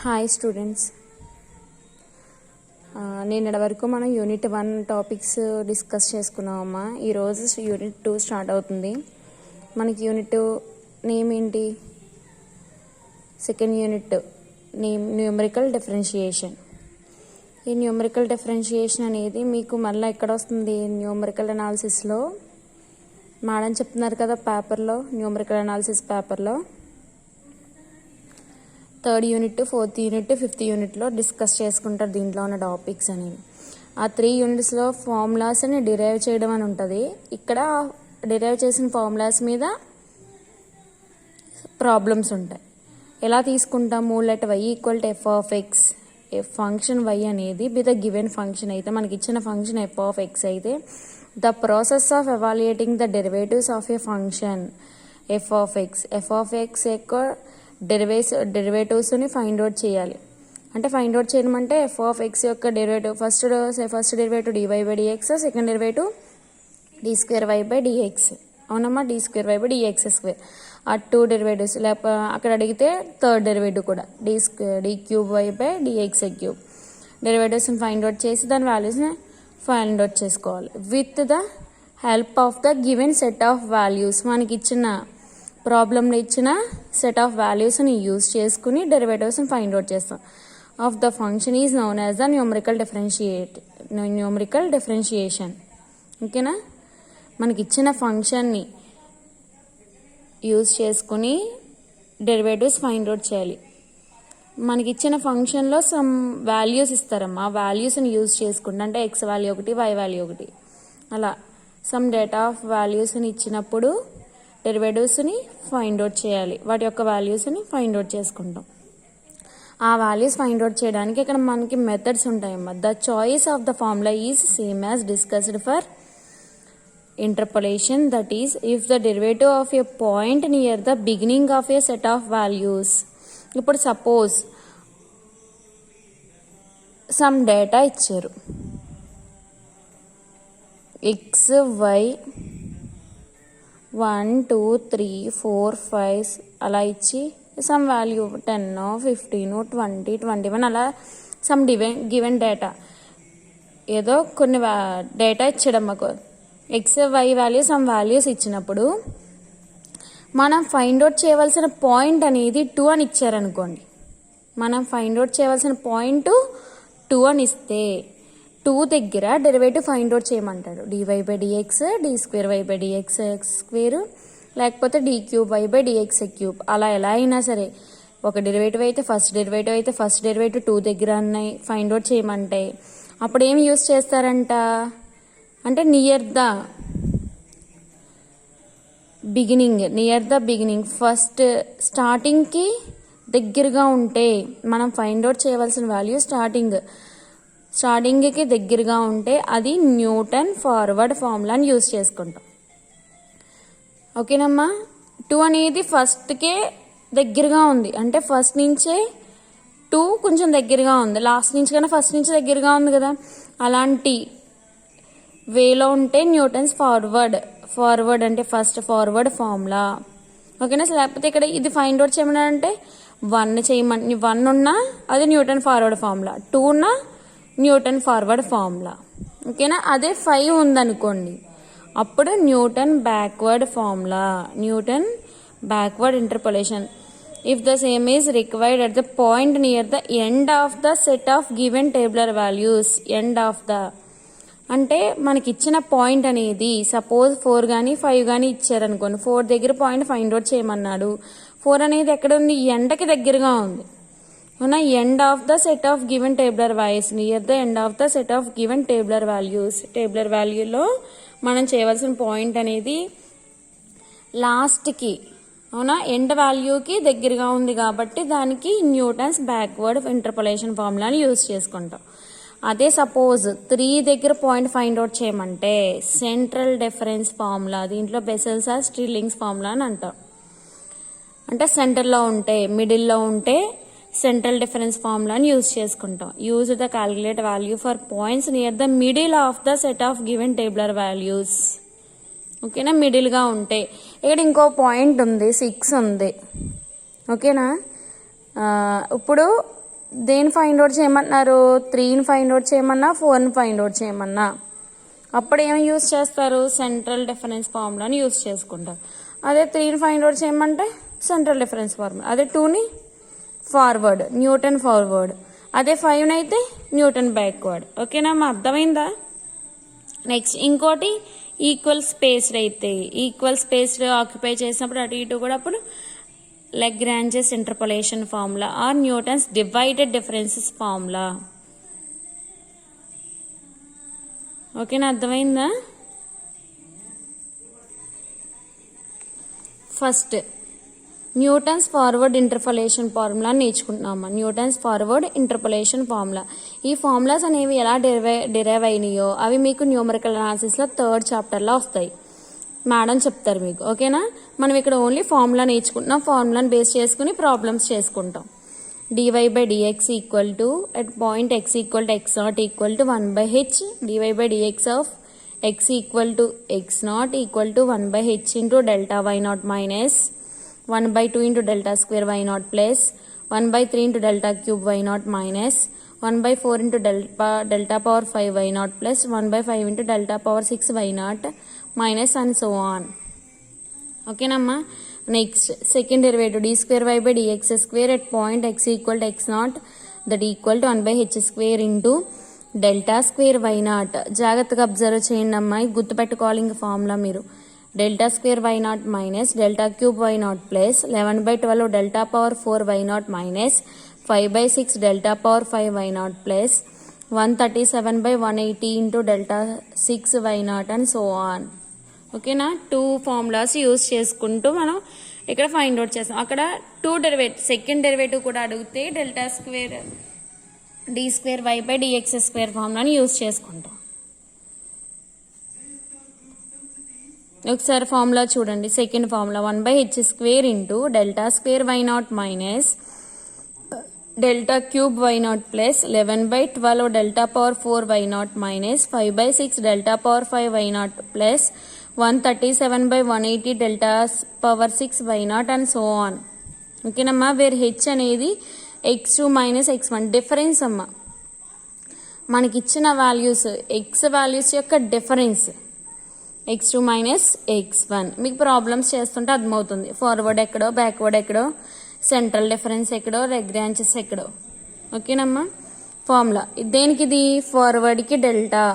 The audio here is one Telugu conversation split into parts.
హాయ్ స్టూడెంట్స్, నిన్నటి వరకు మనం యూనిట్ 1 టాపిక్స్ డిస్కస్ చేసుకున్నామమ్మా. ఈరోజు యూనిట్ 2 స్టార్ట్ అవుతుంది. మనకి యూనిట్ 2 నేమ్ ఏంటి? Second unit name numerical differentiation. ఈ న్యూమరికల్ డిఫరెన్షియేషన్ అనేది మీకు మళ్ళీ ఎక్కడ వస్తుంది? న్యూమరికల్ అనాలిసిస్లో మేడం చెప్తున్నారు కదా పేపర్లో, న్యూమరికల్ అనాలిసిస్ పేపర్లో third unit, fourth unit, fifth యూనిట్లో డిస్కస్ చేసుకుంటారు దీంట్లో ఉన్న టాపిక్స్ అనేవి. ఆ 3 యూనిట్స్లో ఫార్ములాస్ అని డిరైవ్ చేయడం అని ఉంటుంది. ఇక్కడ డిరైవ్ చేసిన ఫార్ములాస్ మీద ప్రాబ్లమ్స్ ఉంటాయి. ఎలా తీసుకుంటాము? Let y equal to F of X. Function y అనేది బి ద గివెన్ ఫంక్షన్ అయితే, మనకి ఇచ్చిన ఫంక్షన్ ఎఫ్ ఆఫ్ ఎక్స్ అయితే the process of evaluating the derivatives of A function F of x యొక్క డెరివేటివ్స్ని ఫైండ్ అవుట్ చేయాలి. అంటే ఫైండ్ అవుట్ చేయడం అంటే ఎఫ్ ఆఫ్ ఎక్స్ యొక్క derivative first derivative d y by d x, second derivative d square y by d x. అవునమ్మా, d square y by d x square. ఆ 2 డెరివేటివ్స్. లేకపోతే అక్కడ అడిగితే థర్డ్ డెరివేటివ్ కూడా d cube y by d x cube. డెరివేటివ్స్ని ఫైండ్ అవుట్ చేసి దాని వాల్యూస్ని ఫైండ్ అవుట్ చేసుకోవాలి with the help of the given set of values. మనకి ఇచ్చిన ప్రాబ్లంలో ఇచ్చిన సెట్ ఆఫ్ వాల్యూస్ని యూజ్ చేసుకుని డెరివేటివ్స్ని ఫైండ్ అవుట్ చేస్తాం. Of the function is known as the numerical differentiation. ఓకేనా? మనకి ఇచ్చిన ఫంక్షన్ని యూజ్ చేసుకుని డెరివేటివ్స్ ఫైండ్ అవుట్ చేయాలి. మనకి ఇచ్చిన ఫంక్షన్లో సమ్ వాల్యూస్ ఇస్తారమ్మా. ఆ వాల్యూస్ని యూజ్ చేసుకుంటే, అంటే ఎక్స్ వాల్యూ ఒకటి, వై వాల్యూ ఒకటి, అలా సమ్ డేటా ఆఫ్ వాల్యూస్ని ఇచ్చినప్పుడు డెరివేటివ్స్ని ఫైండ్ అవుట్ చేయాలి. వాటి యొక్క వాల్యూస్ని ఫైండ్ అవుట్ చేసుకుంటాం. ఆ వాల్యూస్ ఫైండ్ అవుట్ చేయడానికి ఇక్కడ మనకి మెథడ్స్ ఉంటాయమ్మా. The choice of the formula is same as discussed for interpolation. That is if the derivative of a point near the beginning of a set of values. ఇప్పుడు సపోజ్ సమ్ డేటా ఇచ్చారు, ఎక్స్ వై 1 2 3 4 5 అలా ఇచ్చి సమ్ వాల్యూ 10 15 20 21 అలా సమ్ గివెన్ డేటా, ఏదో కొన్ని డేటా ఇచ్చాడు మాకు. X y value some values ఇచ్చినప్పుడు మనం ఫైండ్ అవుట్ చేయవలసిన పాయింట్ అనేది 2 అని ఇచ్చారనుకోండి. మనం ఫైండ్ అవుట్ చేయవలసిన పాయింట్ 2 అని ఇస్తే 2 దగ్గర డెరివేటివ్ ఫైండ్ అవుట్ చేయమంటాడు. D y by d x, d square y by d x square, లేకపోతే d cube y by d x cube. అలా ఎలా అయినా సరే, ఒక డెరివేటివ్ అయితే ఫస్ట్ డెరివేటివ్ 2 దగ్గర అన్నాయి ఫైండ్ అవుట్ చేయమంటే అప్పుడు ఏమి యూజ్ చేస్తారంట అంటే నియర్ ద బిగినింగ్ ఫస్ట్ స్టార్టింగ్కి దగ్గరగా ఉంటే, మనం ఫైండ్ అవుట్ చేయవలసిన వాల్యూ స్టార్టింగ్కి దగ్గరగా ఉంటే అది న్యూటన్ ఫార్వర్డ్ ఫార్ములాని యూజ్ చేసుకుంటాం. ఓకేనమ్మా? 2 అనేది ఫస్ట్కే దగ్గరగా ఉంది అంటే ఫస్ట్ నుంచే 2 కొంచెం దగ్గరగా ఉంది, లాస్ట్ నుంచి కన్నా ఫస్ట్ నుంచి దగ్గరగా ఉంది కదా. అలాంటి వేలో ఉంటే న్యూటన్స్ ఫార్వర్డ్ అంటే ఫస్ట్ ఫార్వర్డ్ ఫార్ములా. ఓకేనా? లేకపోతే ఇక్కడ ఇది ఫైండ్ అవుట్ చేయమన్నారంటే 1 ఉన్నా అది న్యూటన్ ఫార్వర్డ్ ఫార్ములా, 2 ఉన్నా న్యూటన్ ఫార్వర్డ్ ఫార్ములా. ఓకేనా? అదే 5 ఉందనుకోండి, అప్పుడు Newton backward formula, Newton backward interpolation. If the same is required at the point near the end of the set of given tabular values. End of the అంటే మనకి ఇచ్చిన పాయింట్ అనేది సపోజ్ 4 కానీ 5 కానీ ఇచ్చారనుకోండి. 4 దగ్గర పాయింట్ ఫైండ్ అవుట్ చేయమన్నాడు. 4 అనేది ఎక్కడ ఉంది? ఎండకి దగ్గరగా ఉంది. అవునా? End of the set of given tabular values, near the end of the set of given tabular values. Tabular వాల్యూలో మనం చేయవలసిన పాయింట్ అనేది లాస్ట్కి, అవునా, ఎండ్ వాల్యూకి దగ్గరగా ఉంది కాబట్టి దానికి న్యూటన్స్ బ్యాక్వర్డ్ ఇంటర్పోలేషన్ ఫార్ములాని యూజ్ చేసుకుంటాం. అదే సపోజ్ 3 దగ్గర పాయింట్ ఫైండ్ అవుట్ చేయమంటే సెంట్రల్ డిఫరెన్స్ ఫార్ములా, దీంట్లో బెసెల్స్ ఆర్ స్టిర్లింగ్స్ ఫార్ములా అని అంటాం. అంటే సెంటర్లో ఉంటే, మిడిల్లో ఉంటే సెంట్రల్ డిఫరెన్స్ ఫార్ములాని యూజ్ చేసుకుంటాం. Use the calculate value for points near the middle of the set of given tabular values. ఓకేనా? మిడిల్గా ఉంటే. ఇక్కడ ఇంకో పాయింట్ ఉంది, 6 ఉంది. ఓకేనా? ఇప్పుడు దేని ఫైండ్ అవుట్ చేయమన్నారు? 3ని ఫైండ్ అవుట్ చేయమన్నా, 4ని ఫైండ్ అవుట్ చేయమన్నా. అప్పుడు ఏమి యూజ్ చేస్తారు? సెంట్రల్ డిఫరెన్స్ ఫార్ములాని యూజ్ చేసుకుంటారు. అదే 3ని ఫైండ్ అవుట్ చేయమంటే సెంట్రల్ డిఫరెన్స్ ఫార్ములా. అదే 2ని ఫార్వర్డ్, న్యూటన్ ఫార్వర్డ్. అదే 5ని అయితే న్యూటన్ బ్యాక్వర్డ్. ఓకేనా మా అర్థమైందా? నెక్స్ట్ ఇంకోటి ఈక్వల్ స్పేస్డ్ అయితే, ఈక్వల్ స్పేస్డ్ ఆక్యుపై చేసినప్పుడు అటు ఇటు కూడా అప్పుడు Lagrange's interpolation formula or Newton's divided differences formula. ఓకేనా అర్థమైందా? First Newton's forward interpolation formula నేర్చుకుంటున్నామా. Newton's forward interpolation formula. ఈ ఫార్ములాస్ అనేవి ఎలా డిరైవ్ అయినాయో అవి మీకు న్యూమరికల్ అనాలిసిస్లో 3rd చాప్టర్లో వస్తాయి. మేడం చెప్తారు మీకు. ఓకేనా? మనం ఇక్కడ ఓన్లీ ఫార్ములా నేర్చుకుంటున్నాం. ఫార్ములాని బేస్ చేసుకుని ప్రాబ్లమ్స్ చేసుకుంటాం. dy/dx equal to at point x equal to x0 equal to 1/h dy/dx of x equal to x0 equal to 1/h into delta y0 minus 1/2 into delta square y0 plus 1/3 into delta cube y0 minus 1/4 into delta power 5 y0 plus 1/5 into delta power 6 y0 minus and so on. ఓకేనమ్మా? Next second derivative d2y/dx square at point x equal to x0 that equal to 1/h square into delta square y0. జాగ్రత్తగా అబ్జర్వ్ చేయండి అమ్మా, గుర్తుపెట్టుకోవాలి ఇంక ఫార్ములా మీరు. Delta square y0 minus delta cube y0 plus 11/12 delta power 4 y0 minus 5/6 delta power 5 y0 plus 137/180 into delta 6 y0 and so on. ఓకేనా? 2 ఫార్ములాస్ యూజ్ చేసుకుంటూ మనం ఇక్కడ ఫైండ్ అవుట్ చేస్తాం. అక్కడ 2 డెరివేటివ్, సెకండ్ డెరివేటివ్ కూడా అడిగితే డెల్టా స్క్వేర్ d2y/dx స్క్వేర్ ఫార్ములాని యూజ్ చేసుకుంటాం. ఒకసారి ఫార్ములా చూడండి. Second formula 1/h square into delta square y0 minus delta cube y0 plus 11/12 delta power 4 y0 minus 5/6 delta power 5 y0 plus 137/180 delta power 6 y0 and so on. ఓకేనమ్మా? వేర్ హెచ్ అనేది x2 మైనస్ x1 డిఫరెన్స్ అమ్మా. మనకి ఇచ్చిన వాల్యూస్ ఎక్స్ వాల్యూస్ యొక్క డిఫరెన్స్ x2 మైనస్ x1. మీకు ప్రాబ్లమ్స్ చేస్తుంటే అర్థమవుతుంది. ఫార్వర్డ్ ఎక్కడో, బ్యాక్వర్డ్ ఎక్కడో, సెంట్రల్ డిఫరెన్స్ ఎక్కడో, లెగ్రాంజెస్ ఎక్కడో. ఓకేనమ్మా? ఫార్ములా దేనికి? ఇది ఫార్వర్డ్కి డెల్టా,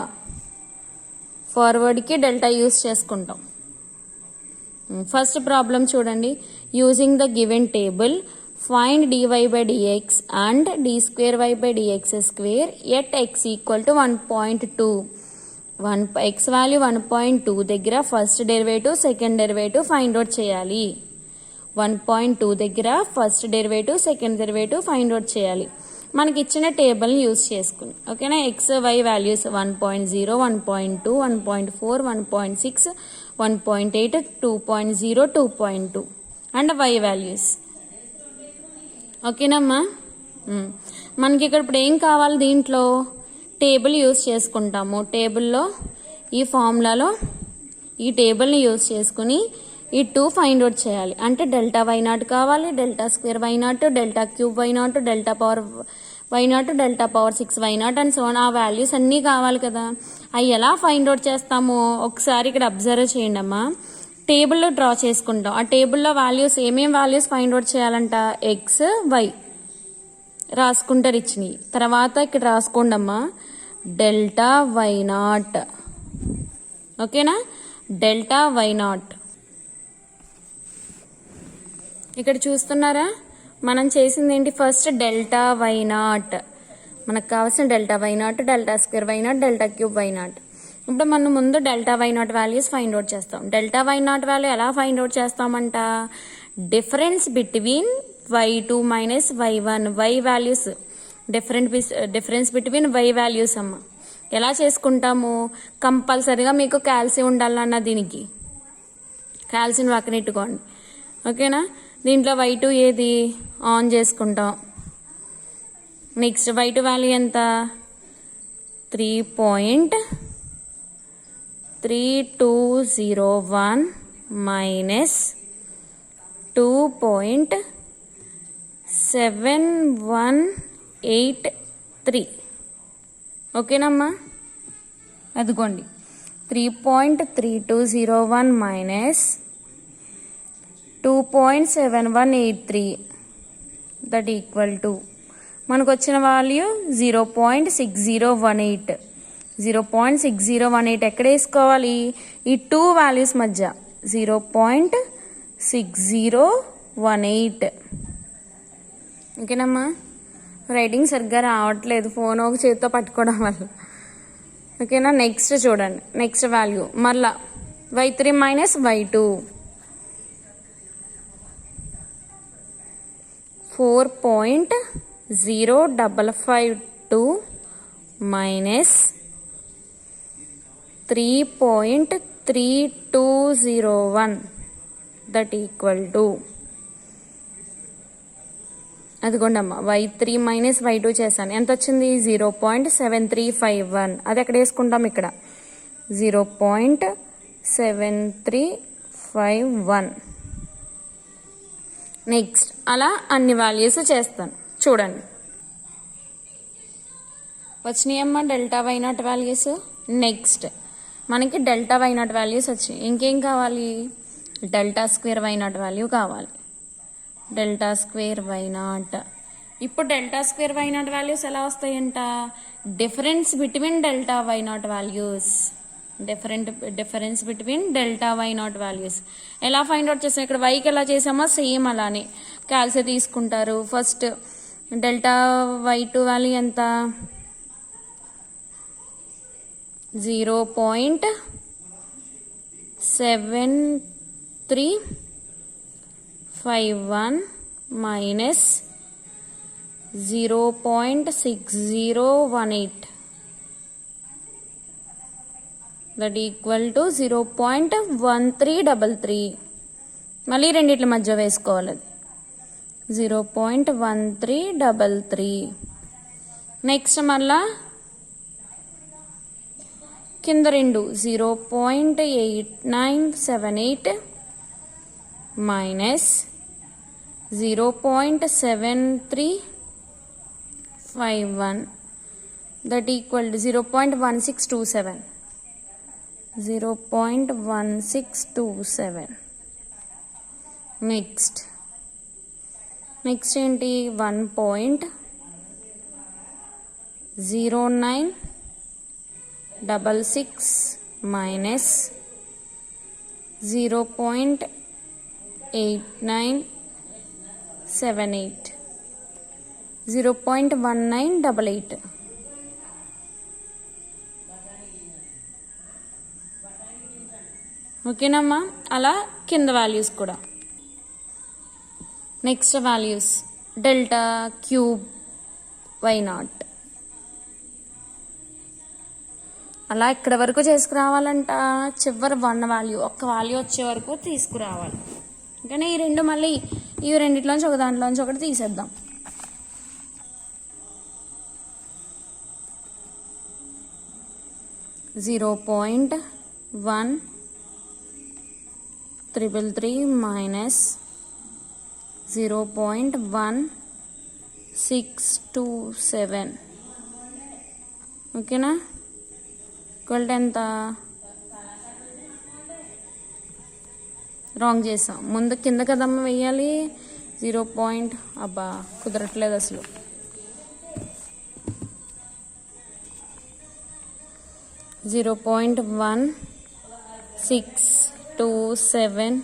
ఫార్వర్డ్కి డెల్టా యూజ్ చేసుకుంటాం. ఫస్ట్ ప్రాబ్లం చూడండి. Using the given table find dy/dx and d2y/dx square at x equal to 1.2. x value 1.2 దగ్గర first derivative, second derivative find out చేయాలి. 1.2 దగ్గర first derivative, second derivative find out చేయాలి మనకి ఇచ్చిన టేబుల్ని యూజ్ చేసుకుని. ఓకేనా? X y values 1.0, 1.2, 1.4, 1.6, 1.8, 2.0, 2.2 and y values. ఓకేనమ్మా? మనకి ఇక్కడ ఇప్పుడు ఏం కావాలి? దీంట్లో టేబుల్ యూజ్ చేసుకుంటాము. టేబుల్లో ఈ ఫార్ములాలో ఈ టేబుల్ని యూజ్ చేసుకుని ఈ 2 ఫైండ్ అవుట్ చేయాలి. అంటే డెల్టా y0 కావాలి, delta square y0, delta cube y0, delta power y0, delta power 6 y0 and so ఆ వాల్యూస్ అన్నీ కావాలి కదా. అవి ఎలా ఫైండ్ అవుట్ చేస్తామో ఒకసారి ఇక్కడ అబ్జర్వ్ చేయండి అమ్మా. టేబుల్లో డ్రా చేసుకుంటాం. ఆ టేబుల్లో వాల్యూస్ ఏమేం వాల్యూస్ ఫైండ్ అవుట్ చేయాలంట? ఎక్స్ వై రాసుకుంటారు ఇచ్చినవి. తర్వాత ఇక్కడ రాసుకోండి అమ్మా డెల్టా y0. ఓకేనా? డెల్టా y0 ఇక్కడ చూస్తున్నారా? మనం చేసింది ఏంటి? ఫస్ట్ డెల్టా y0, మనకు కావాల్సిన delta y0, delta square y0, delta cube y0. ఇప్పుడు మనం ముందు delta y0 values find out చేస్తాం. డెల్టా y0 వాల్యూ ఎలా ఫైండ్ అవుట్ చేస్తామంట? Difference between y2 minus y1, y values difference between y values అమ్మ. ఎలా చేసుకుంటాము? కంపల్సరీగా మీకు కాల్షియం ఉండాలన్న దీనికి కాల్షియం పక్కనెట్టుకోండి. ఓకేనా? దీంట్లో y2 ఏది ఆన్ చేసుకుంటాం. నెక్స్ట్ y2 వాల్యూ ఎంత? 3.3201 మైనస్ 2.71 3.83. ఓకేనమ్మా, అదిగోండి 3.3201 మైనస్ 2.7183 దట్ ఈక్వల్ టు మనకు వచ్చిన వాల్యూ 0.6018. 0.6018 ఎక్కడ వేసుకోవాలి? ఈ టూ వాల్యూస్ మధ్య 0.6018. ఓకేనమ్మా, రైటింగ్ సరిగ్గా రావట్లేదు ఫోన్ ఒక చేతితో పట్టుకోవడం వల్ల. ఓకేనా, నెక్స్ట్ చూడండి, నెక్స్ట్ వాల్యూ మళ్ళా y3 minus y2 4.0552 minus 3.3201 that equal to అదిగోండమ్మా y3 మైనస్ y2 చేశాను, ఎంత వచ్చింది? 0.7351. అది ఎక్కడ వేసుకుంటాం? ఇక్కడ 0.7351. నెక్స్ట్ అలా అన్ని వాల్యూస్ చేస్తాను. చూడండి, వచ్చినాయమ్మా delta y naught values. Next మనకి డెల్టా వై నాట్ వాల్యూస్ వచ్చాయి. ఇంకేం కావాలి? Delta square y naught value కావాలి. Delta square y naught. ఇప్పుడు delta square y naught values ఎలా వస్తాయంట? Difference between delta y naught values. Difference between delta y naught values ఎలా ఫైండ్ అవుట్ చేస్తాం? ఇక్కడ వైకి ఎలా చేసామో సేమ్ అలానే క్యాల్సియం తీసుకుంటారు. ఫస్ట్ డెల్టా వై2 వాల్యూ ఎంత? 0.7351 మైనస్ 0.6018 దట్ ఈక్వల్ టు 0.1333. మళ్ళీ రెండిట్ల మధ్య వేసుకోవాలి. 0.1333. నెక్స్ట్ మళ్ళా కింద రెండు 0.8978 minus 0.7351 that equal to 0.1627. 0.1627. Next ఏంటి? 1.0966 మైనస్ 0.8978. 0.1988. ఓకేనమ్మా, అలా కింద వాల్యూస్ కూడా. Next values delta cube y not. అలా ఇక్కడ వరకు చేసుకురావాలంట. చివరి 1 వాల్యూ, ఒక్క వాల్యూ వచ్చే వరకు తీసుకురావాలి. కానీ ఈ రెండు మళ్ళీ ఈ రెండిట్లోంచి ఒక దాంట్లోంచి ఒకటి తీసేద్దాం. (133 మైనస్ 0.1627). ఓకేనా, ఈక్వల్ టు ఎంత? రాంగ్ చేసాం, ముందు కింద కదమ్మ వెయ్యాలి. 0. అబ్బా కుదరట్లేదు అసలు. 0.1627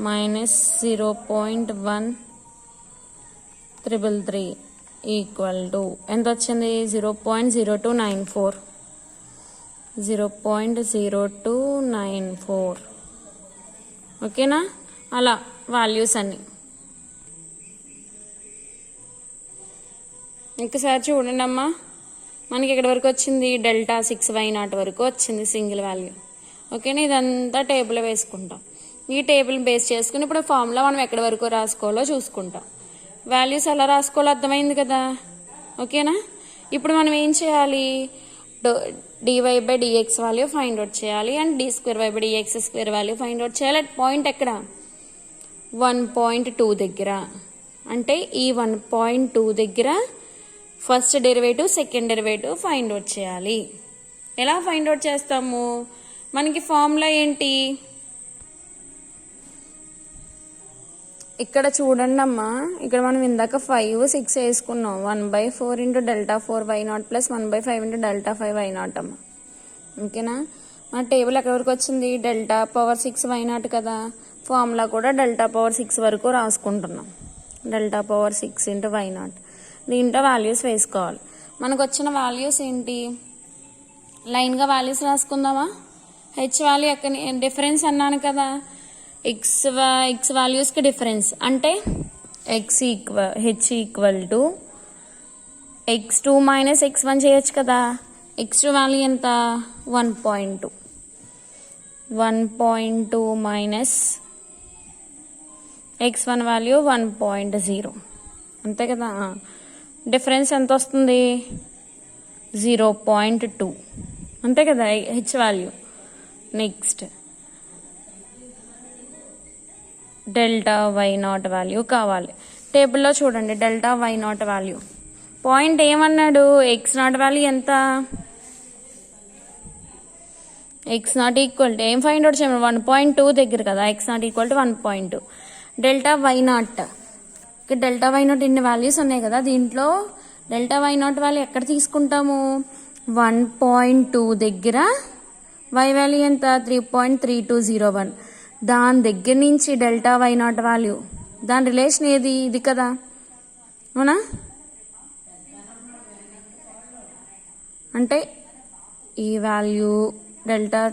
మైనస్ 0.1333 ఈక్వల్ టు ఎంత వచ్చింది? 0.0294. 0.0294. ఓకేనా, అలా వాల్యూస్ అన్ని. ఇంకసారి చూడండి అమ్మా, మనకి ఎక్కడి వరకు వచ్చింది? డెల్టా 6y0 వరకు వచ్చింది సింగిల్ వాల్యూ. ఓకేనా, ఇదంతా టేబుల్ వేసుకుంటాం. ఈ టేబుల్ బేస్ చేసుకుని ఇప్పుడు ఫార్ములా మనం ఎక్కడి వరకు రాసుకోవాలో చూసుకుంటాం. వాల్యూస్ ఎలా రాసుకోవాలో అర్థమైంది కదా. ఓకేనా, ఇప్పుడు మనం ఏం చేయాలి? dy/dx వాల్యూ ఫైండ్ అవుట్ చేయాలి and d²y/dx² value find out చేయాలి. అట్ పాయింట్ ఎక్కడ? 1.2 దగ్గర. అంటే ఈ 1.2 దగ్గర first derivative second derivative find out చేయాలి. ఎలా ఫైండ్ అవుట్ చేస్తాము? మనకి ఫార్ములా ఏంటి? ఇక్కడ చూడండి అమ్మా, ఇక్కడ మనం ఇందాక 5, 6 వేసుకున్నాం. 1/4 into delta 4y0 plus 1/5 into delta 5y0 అమ్మా. ఓకేనా? మన టేబుల్ ఎక్కడి వరకు వచ్చింది? డెల్టా పవర్ 6y0 కదా. ఫార్ములా కూడా డెల్టా పవర్ 6 వరకు రాసుకుంటున్నాం. Delta power 6 into y0. దీంట్లో వాల్యూస్ వేసుకోవాలి. మనకు వచ్చిన వాల్యూస్ ఏంటి? లైన్గా వాల్యూస్ రాసుకుందామా? హెచ్ వాల్యూ ఎక్కడ డిఫరెన్స్ అన్నాను కదా, ఎక్స్ వాల్యూస్కి డిఫరెన్స్ అంటే H equal to x2 minus x1 చేయొచ్చు కదా. x2 వాల్యూ ఎంత? 1.2. 1.2 మైనస్ x1 వాల్యూ 1.0 అంతే కదా. డిఫరెన్స్ ఎంత వస్తుంది? 0.2 అంతే కదా H value. Next delta y0 value కావాలి. టేబుల్లో చూడండి డెల్టా y0 వాల్యూ. పాయింట్ ఏమన్నాడు? x0 వాల్యూ ఎంత? x0 ఈక్వల్ టు ఏం ఫైండ్ అవుట్ చేయమని? 1.2 దగ్గర కదా. x0 equal to 1.2. Delta y0, delta y0 ఇన్ని వాల్యూస్ ఉన్నాయి కదా. దీంట్లో డెల్టా y0 వాల్యూ ఎక్కడ తీసుకుంటాము? 1.2 దగ్గర y వాల్యూ ఎంత? 3.3201. దాని దగ్గర నుంచి డెల్టా y0 వాల్యూ, దాని రిలేషన్ ఏది? ఇది కదా, అవునా? అంటే ఈ value delta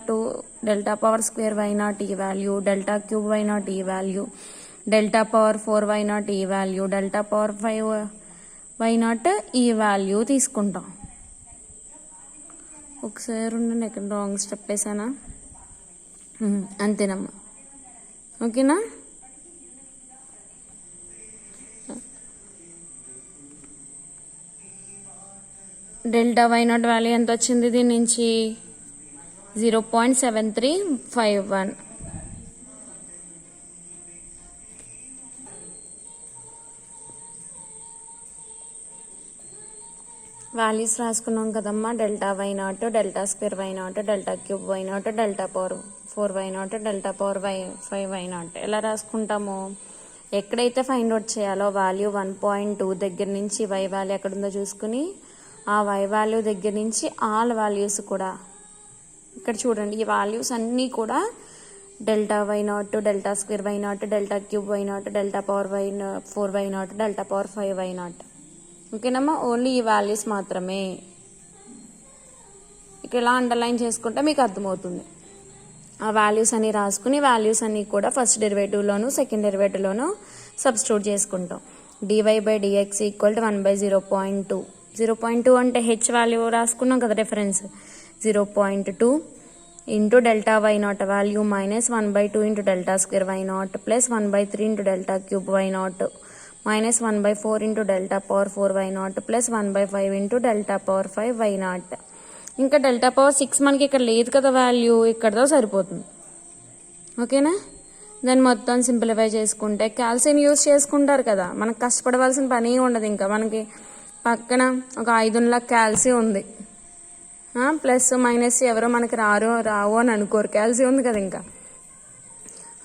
power square y0 ఈ వాల్యూ, డెల్టా క్యూబ్ y0 ఈ వాల్యూ, డెల్టా పవర్ 4y0 ఈ వాల్యూ, డెల్టా పవర్ 5y0 ఈ వాల్యూ తీసుకుంటాం. ఒకసారి ఉండండి, ఎక్కడ రాంగ్ స్టెప్ వేసానా? అంతేనమ్మా. ఓకేనా? డెల్టా y0 వాల్యూ ఎంత వచ్చింది? దీని నుంచి 0.7351. వాల్యూస్ రాసుకున్నాం కదమ్మా. Delta y0, delta square y0, delta cube y0, delta power 4y0, delta power 5y0 ఎలా రాసుకుంటాము? ఎక్కడైతే ఫైండ్ అవుట్ చేయాలో వాల్యూ 1.2 దగ్గర నుంచి y వాల్యూ ఎక్కడుందో చూసుకుని ఆ y వాల్యూ దగ్గర నుంచి ఆల్ వాల్యూస్ కూడా ఇక్కడ చూడండి. ఈ వాల్యూస్ అన్నీ కూడా delta y0, delta square y0, delta cube y0, delta power 4y0, delta power 5y0. ఓకేనమ్మా? ఓన్లీ ఈ వాల్యూస్ మాత్రమే. ఇక్కడ ఇలా అండర్లైన్ చేసుకుంటే మీకు అర్థమవుతుంది. ఆ వాల్యూస్ అన్ని రాసుకుని వాల్యూస్ అన్ని కూడా ఫస్ట్ డెరివేటివ్లోను సెకండ్ డెరివేటివ్లోను సబ్స్టిట్యూట్ చేసుకుంటాం. dy/dx equal to 1/0.2. 0.2 అంటే హెచ్ వాల్యూ రాసుకున్నాం కదా, difference 0.2 into delta y0 value minus 1/2 into delta square y0 plus 1/3 into delta cube y0 minus 1/4 into delta power 4y0 plus 1/5 into delta power 5y0. ఇంకా డెల్టా పవర్ 6 మనకి ఇక్కడ లేదు కదా వాల్యూ, ఇక్కడతో సరిపోతుంది. ఓకేనా? దాన్ని మొత్తం సింప్లిఫై చేసుకుంటే క్యాల్సియం యూజ్ చేసుకుంటారు కదా, మనకు కష్టపడవలసిన పని ఉండదు. ఇంకా మనకి పక్కన ఒక 5 క్యాల్సియం ఉంది, ప్లస్ మైనస్ ఎవరో మనకి రావు అని అనుకోరు, క్యాల్సియం ఉంది కదా. ఇంకా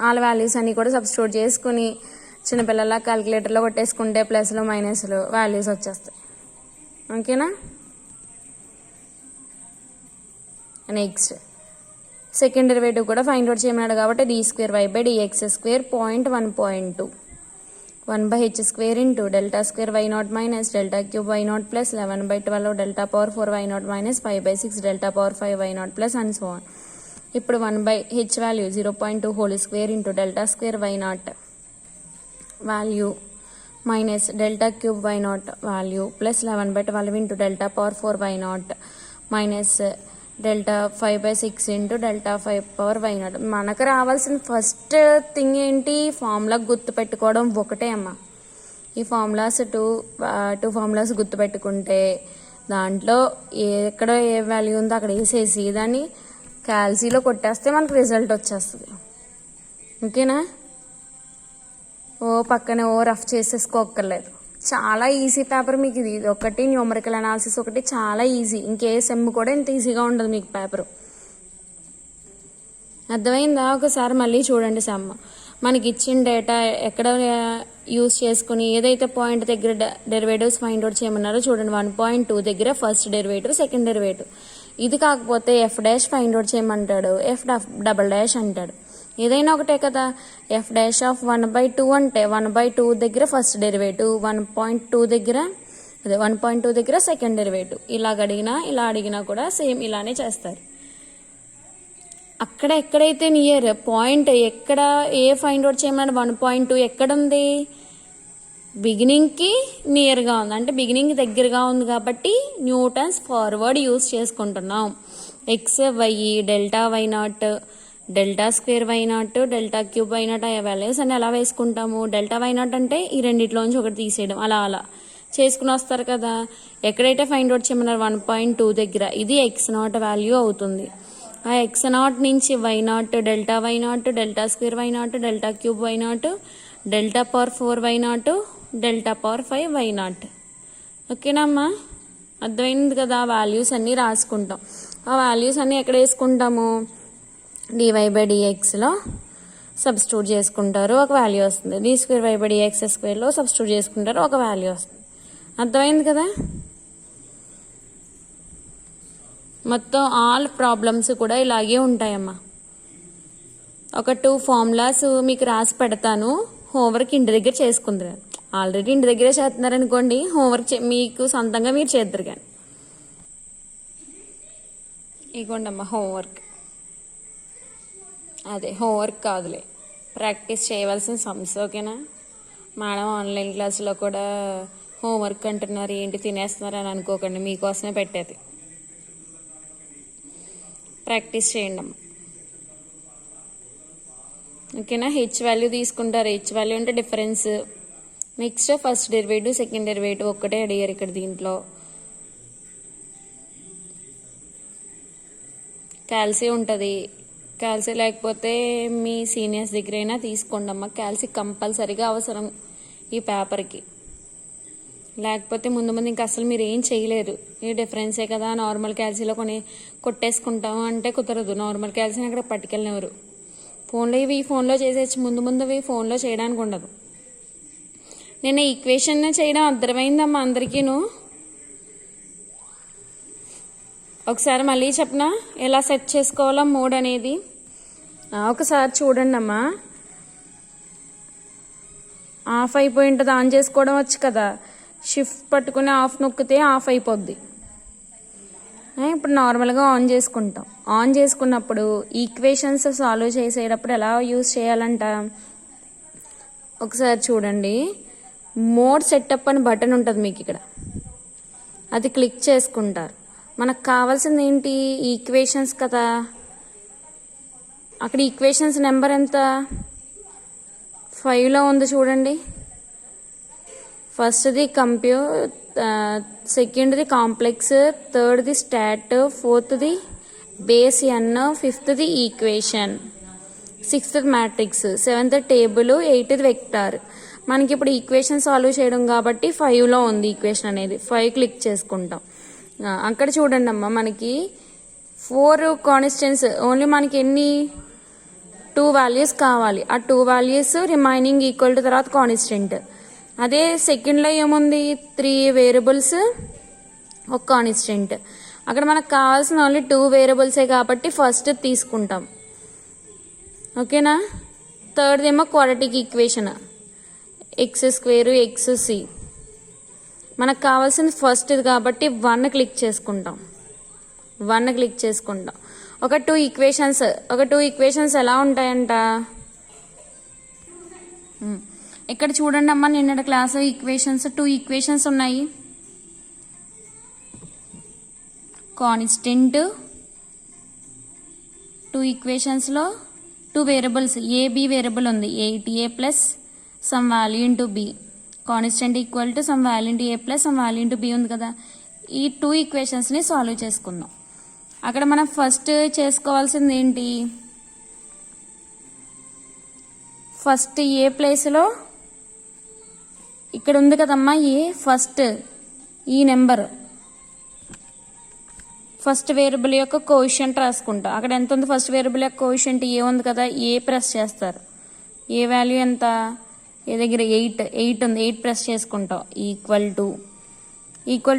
వాళ్ళ వాల్యూస్ అన్నీ కూడా సబ్స్టిట్యూట్ చేసుకుని చిన్నపిల్లల క్యాలిక్యులేటర్లో కొట్టేసుకుంటే ప్లస్లు మైనస్లు వాల్యూస్ వచ్చేస్తాయి. ఓకేనా? నెక్స్ట్ సెకండ్ డెరివేటివ్ కూడా ఫైండ్ అవుట్ చేయమన్నాడు కాబట్టి d2y/dx² 1.2 1/h² into delta square y0 minus delta cube y0 plus 11/12 delta power 4y0 minus 5/6 delta power 5y0 plus and so on. ఇప్పుడు 1/h value 0.2² into delta square y0 value minus delta cube y0 value plus 11/12 into delta power 4y0 minus delta 5/6 into delta 5 power y0. మనకు రావాల్సిన ఫస్ట్ థింగ్ ఏంటి? ఫార్ములా గుర్తుపెట్టుకోవడం ఒకటే అమ్మా. ఈ ఫార్ములాస్ టూ ఫార్ములాస్ గుర్తుపెట్టుకుంటే దాంట్లో ఎక్కడ ఏ వాల్యూ ఉందో అక్కడ వేసేసి దాన్ని క్యాల్సీలో కొట్టేస్తే మనకు రిజల్ట్ వచ్చేస్తుంది. ఓకేనా? పక్కనే రఫ్ చేసేసుకోక్కర్లేదు, చాలా ఈజీ పేపర్ మీకు ఇది ఒకటి, న్యూమరికల్ అనాలిసిస్ ఒకటి చాలా ఈజీ. ఇంకే సెమ్ కూడా ఇంత ఈజీగా ఉండదు మీకు పేపర్. అర్థమైందా? ఒకసారి మళ్ళీ చూడండి సెమ్. మనకి ఇచ్చిన డేటా ఎక్కడ యూస్ చేసుకుని ఏదైతే పాయింట్ దగ్గర డెరివేటివ్స్ ఫైండ్ అవుట్ చేయమన్నారో చూడండి. 1.2 దగ్గర ఫస్ట్ డెరివేటివ్, సెకండ్ డెరివేటివ్. ఇది కాకపోతే ఎఫ్ డాష్ ఫైండ్ అవుట్ చేయమంటాడు, ఎఫ్ డబల్ డాష్ అంటాడు. ఏదైనా ఒకటే కదా. ఎఫ్ డాష్ ఆఫ్ 1/2 అంటే 1/2 దగ్గర ఫస్ట్ డెరివేటివ్, 1.2 దగ్గర 1.2 దగ్గర సెకండ్ డెరివేటివ్. ఇలా అడిగినా కూడా సేమ్ ఇలానే చేస్తారు. అక్కడ ఎక్కడైతే నియర్ పాయింట్ ఎక్కడ ఏ ఫైండ్ అవుట్ చేయమన్నాడు 1.2 ఎక్కడ ఉంది? బిగినింగ్కి నియర్గా ఉంది, అంటే బిగినింగ్ దగ్గరగా ఉంది కాబట్టి న్యూటన్స్ ఫార్వర్డ్ యూస్ చేసుకుంటున్నాం. X y, delta y naught, delta square y naught, delta cube y naught, ఆ వాల్యూస్ అని ఎలా వేసుకుంటాము? డెల్టా వై నాట్ అంటే ఈ రెండిట్లోంచి ఒకటి తీసేయడం, అలా చేసుకుని వస్తారు కదా. ఎక్కడైతే ఫైండ్ అవుట్ చేయమన్నారు 1.2 దగ్గర, ఇది ఎక్స్ నాట్ వాల్యూ అవుతుంది. ఆ ఎక్స్ నాట్ నుంచి y naught, delta y naught, delta square y naught, delta cube y naught, delta power 4 y naught, delta power 5 y naught. ఓకేనమ్మా? అర్థమైంది కదా. వాల్యూస్ అన్నీ రాసుకుంటాం. ఆ వాల్యూస్ అన్నీ ఎక్కడ వేసుకుంటాము? డివై బై డిఎక్స్లో సబ్స్టిట్యూట్ చేసుకుంటారు, ఒక వాల్యూ వస్తుంది. D square y by d x స్క్వేర్లో సబ్స్టిట్యూట్ చేసుకుంటారు, ఒక వాల్యూ వస్తుంది. అర్థమైంది కదా. మొత్తం ఆల్ ప్రాబ్లమ్స్ కూడా ఇలాగే ఉంటాయమ్మా. ఒక 2 ఫార్ములాస్ మీకు రాసి పెడతాను, హోంవర్క్ ఇంటి దగ్గర చేసుకుందరు. ఆల్రెడీ ఇంటి దగ్గరే చేస్తున్నారనుకోండి, హోంవర్క్ మీకు సొంతంగా మీరు చేద్దరు. కానీ ఇగోండి అమ్మా హోంవర్క్. అదే హోంవర్క్ కాదులే, ప్రాక్టీస్ చేయవలసిన సమ్స్. ఓకేనా? మేడం ఆన్లైన్ క్లాసులో కూడా హోంవర్క్ అంటున్నారు, ఏంటి తినేస్తున్నారు అని అనుకోకండి, మీకోసమే పెట్టేది. ప్రాక్టీస్ చేయండి అమ్మ. ఓకేనా? హెచ్ వాల్యూ తీసుకుంటారు. హెచ్ వాల్యూ అంటే difference. Next first derivative, second derivative ఒక్కటే అడిగారు ఇక్కడ. దీంట్లో క్యాల్సీ ఉంటుంది. క్యాల్సీ లేకపోతే మీ సీనియర్స్ దగ్గర అయినా తీసుకోండి అమ్మ. క్యాల్సీ కంపల్సరీగా అవసరం ఈ పేపర్కి. లేకపోతే ముందు ఇంకా అసలు మీరు ఏం చేయలేరు. ఈ డిఫరెన్సే కదా, నార్మల్ క్యాల్సీలో కొట్టేసుకుంటాము అంటే కుదరదు. నార్మల్ క్యాల్సీని అక్కడ పట్టుకెళ్ళినవారు. ఫోన్లో ఇవి ఫోన్లో చేసేసి ముందు ఫోన్లో చేయడానికి ఉండదు. నేను ఈక్వేషన్ చేయడం అర్థమైందమ్మా అందరికీను. ఒకసారి మళ్ళీ చెప్పనా ఎలా సెట్ చేసుకోవాలో మోడ్ అనేది. ఒకసారి చూడండి అమ్మా. ఆఫ్ అయిపోయి ఉంటుంది, ఆన్ చేసుకోవడం వచ్చు కదా. షిఫ్ట్ పట్టుకుని ఆఫ్ నొక్కితే ఆఫ్ అయిపోద్ది. ఇప్పుడు నార్మల్గా ఆన్ చేసుకుంటాం. ఆన్ చేసుకున్నప్పుడు ఈక్వేషన్స్ సాల్వ్ చేసేటప్పుడు ఎలా యూజ్ చేయాలంట ఒకసారి చూడండి. మోడ్ సెటప్ అని బటన్ ఉంటుంది మీకు ఇక్కడ, అది క్లిక్ చేసుకుంటారు. మనకు కావాల్సింది ఏంటి? ఈక్వేషన్స్ కదా. అక్కడ ఈక్వేషన్స్ నెంబర్ ఎంత? 5లో ఉంది చూడండి. ఫస్ట్ది సెకండ్ది కాంప్లెక్స్, థర్డ్ది స్టాట్, ఫోర్త్ది బేస్ ఎన్, ఫిఫ్త్ది equation, sixth matrix, seventh table, ఎయిత్ది వెక్టార్. మనకి ఇప్పుడు ఈక్వేషన్ సాల్వ్ చేయడం కాబట్టి 5లో ఉంది ఈక్వేషన్ అనేది. 5 క్లిక్ చేసుకుంటాం. అక్కడ చూడండి అమ్మ, మనకి 4 కాన్స్టెంట్స్. ఓన్లీ మనకి ఎన్ని 2 వాల్యూస్ కావాలి. ఆ 2 వాల్యూస్ రిమైనింగ్ ఈక్వల్ టు తర్వాత కాన్స్టెంట్. అదే సెకండ్లో ఏముంది? 3 వేరియబుల్స్, ఒక కాన్స్టెంట్. అక్కడ మనకు కావాల్సిన ఓన్లీ 2 వేరియబుల్సే కాబట్టి ఫస్ట్ తీసుకుంటాం. ఓకేనా? థర్డ్ ఏమో quadratic equation, x square x c. మనకు కావాల్సింది ఫస్ట్ ఇది కాబట్టి 1 క్లిక్ చేసుకుంటాం. 1 క్లిక్ చేసుకుంటాం. ఒక 2 ఈక్వేషన్స్ ఎలా ఉంటాయంట ఇక్కడ చూడండి అమ్మ. నిన్నటి క్లాస్ ఈక్వేషన్స్ 2 ఈక్వేషన్స్ ఉన్నాయి. కాన్స్టెంట్ 2 ఈక్వేషన్స్లో 2 వేరియబుల్స్, ఏబి వేరియబుల్ ఉంది. 8a plus some value into b, constant equal to some value into a plus some value into b ఉంది కదా. ఈ 2 ఈక్వేషన్స్ని సాల్వ్ చేసుకుందాం. అక్కడ మనం ఫస్ట్ చేసుకోవాల్సింది ఏంటి? ఫస్ట్ ఏ ప్లేస్లో ఇక్కడ ఉంది కదమ్మా ఏ ఫస్ట్ ఈ నెంబర్ ఫస్ట్ వేరియబుల్ యొక్క కోఎఫిషియంట్ రాసుకుంటా. అక్కడ ఎంత ఉంది ఫస్ట్ వేరియబుల్ యొక్క కోఎఫిషియంట్ ఏ ఉంది కదా, ఏ ప్రెస్ చేస్తారు. ఏ వాల్యూ ఎంత, ఏ దగ్గర 8 ఉంది, 8 ప్రెస్ చేసుకుంటాం. ఈక్వల్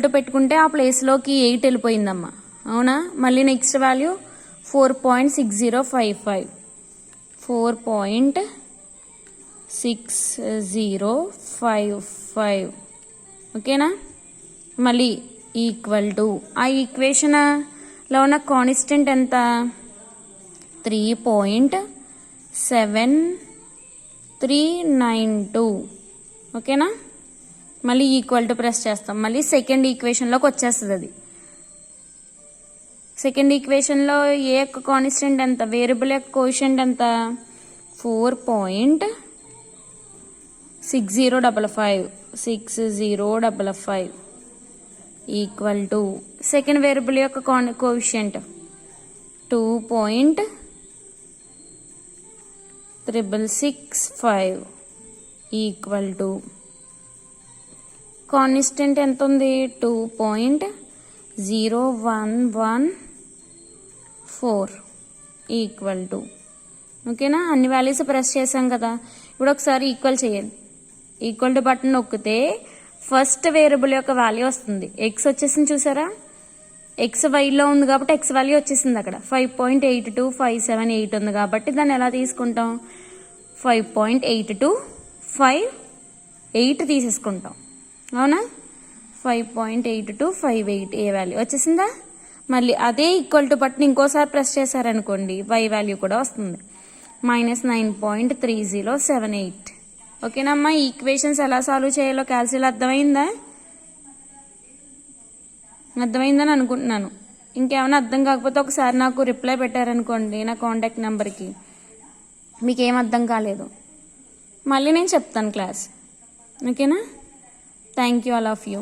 టు పెట్టుకుంటే ఆ ప్లేస్లోకి 8 వెళ్ళిపోయిందమ్మా, అవునా. మళ్ళీ నెక్స్ట్ వాల్యూ 4.6055 4.6055 ఓకేనా. మళ్ళీ ఈక్వల్ టు ఆ ఈక్వేషన్లో ఉన్న కాన్స్టెంట్ ఎంత 3.7392 ఓకేనా. మళ్ళీ ఈక్వల్ టు ప్రెస్ చేస్తాం. మళ్ళీ సెకండ్ ఈక్వేషన్లోకి వచ్చేస్తుంది. అది సెకండ్ ఈక్వేషన్లో ఏ యొక్క కాన్స్టెంట్ ఎంత, వేరియబుల్ యొక్క కోఎఫిషియంట్ ఎంత 4.6055 ఈక్వల్ టు సెకండ్ వేరియబుల్ యొక్క కోఎఫిషియంట్ 2.665 ఈక్వల్ టు కాన్స్టెంట్ ఎంత ఉంది 2.0114 ఈక్వల్ టు ఓకేనా. అన్ని వాల్యూస్ ప్రెస్ చేసాం కదా. ఇప్పుడు ఒకసారి ఈక్వల్ చేయండి. ఈక్వల్ టు బటన్ నొక్కితే ఫస్ట్ వేరియబుల్ యొక్క వాల్యూ వస్తుంది. ఎక్స్ వచ్చేసింది చూసారా, ఎక్స్ వైలో ఉంది కాబట్టి ఎక్స్ వాల్యూ వచ్చేసింది. అక్కడ 5.82578 ఉంది కాబట్టి దాన్ని ఎలా తీసుకుంటాం, 5.8258 తీసేసుకుంటాం, అవునా. 5.8258 ఏ వాల్యూ వచ్చేసిందా. మళ్ళీ అదే ఈక్వల్ టు బటన్ ఇంకోసారి ప్రెస్ చేశారనుకోండి వై వాల్యూ కూడా వస్తుంది, -9.3078 ఓకేనమ్మా. ఈక్వేషన్స్ ఎలా సాల్వ్ చేయాలో క్యాల్సిలో అర్థమైందని అనుకుంటున్నాను. ఇంకేమైనా అర్థం కాకపోతే ఒకసారి నాకు రిప్లై పెట్టారనుకోండి నా కాంటాక్ట్ నెంబర్కి, మీకేం అర్థం కాలేదు మళ్ళీ నేను చెప్తాను క్లాస్, ఓకేనా. Thank you all of you.